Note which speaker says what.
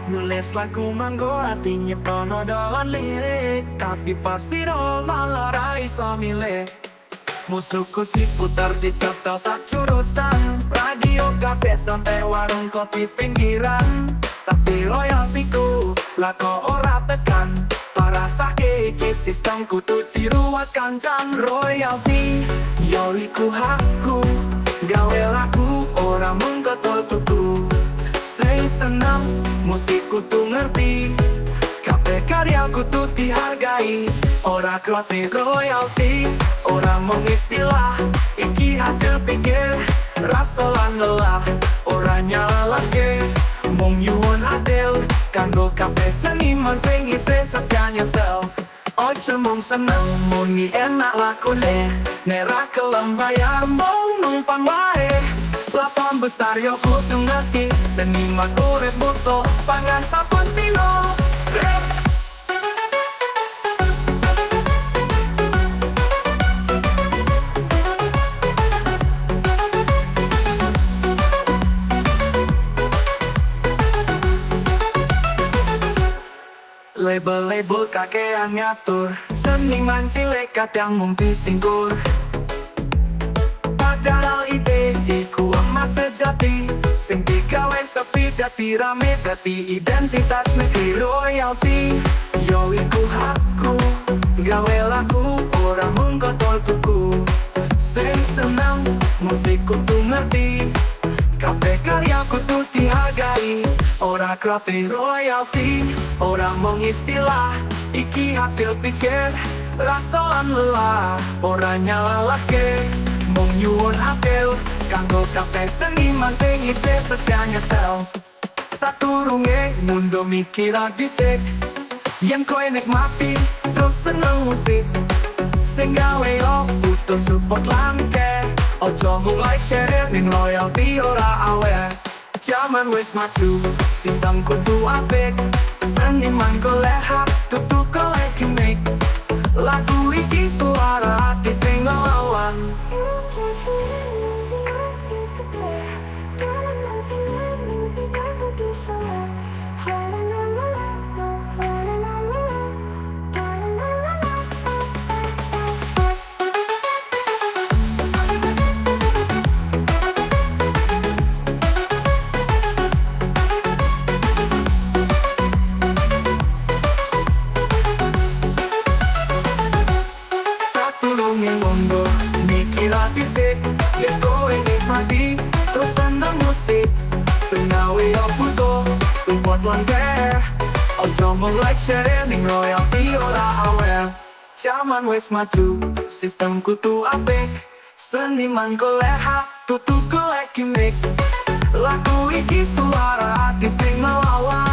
Speaker 1: Nulis lagu manggo ati nyiptono dolan lirik, tapi pas viral malah ra iso milih. Musuhku diputar di setel sak jurusan, radio, kafe, sampai warung kopi pinggiran. Tapi royaltiku lako ora tekan, para sake iki sistem kudu diruat kancan. Royalti yo iku hakku, gawe lagu ora mung ketol tuku. Sing seneng musik kudu ngerti, kabeh karya kudu dihargai. Ora gratis royalti, ora mung istilah, iki hasil pikir, rasa lan lelah. Ora nyalahke, mung nyuwun adil, kanggo kabeh seniman sing isih setia nyetel. Ojo mung seneng muni enak lakune, nek ra kelem bayar mung numpang wae. Lapang besar yo kudu ngerti, seniman urip butuh pangan saben dino. Label-label kakean ngatur, seniman cilik kadang mumpi singkur. Padahal ide iku emas sejati, sing digawe sepi dadi rame, dadi identitas negeri. Royalti yo iku hakku, gawe lagu ora mung kotol tuku. Sing seneng musik kudu ngerti, kabeh karya kudu dihargai. Ora gratis royalti, ora mung istilah, iki hasil pikir, rasa lan lelah. Ora nyalahke, mung nyuwun adil, kanggo kabeh seniman sing isih setia nyetel. Saturunge mundo mikir dhisik, yen kowe nikmati terus seneng musik. Sing gawe yo butuh support lan care, ojo mung like share ning royalti ora aware. Zaman wis maju, sistem kudu apik, seniman golek hak, tutu golek gimmick. Lagu iki suara hati sing ngelawan. Monggo mikir dhisik, yen kowe nikmati terus seneng musik. Sing gawe yo butuh support lan care, ojo mung like share ning royalti ora aware. Zaman wis maju, sistem kudu apik, seniman golek hak, tutu golek gimmick. Lagu iki suara hati sing ngelawan.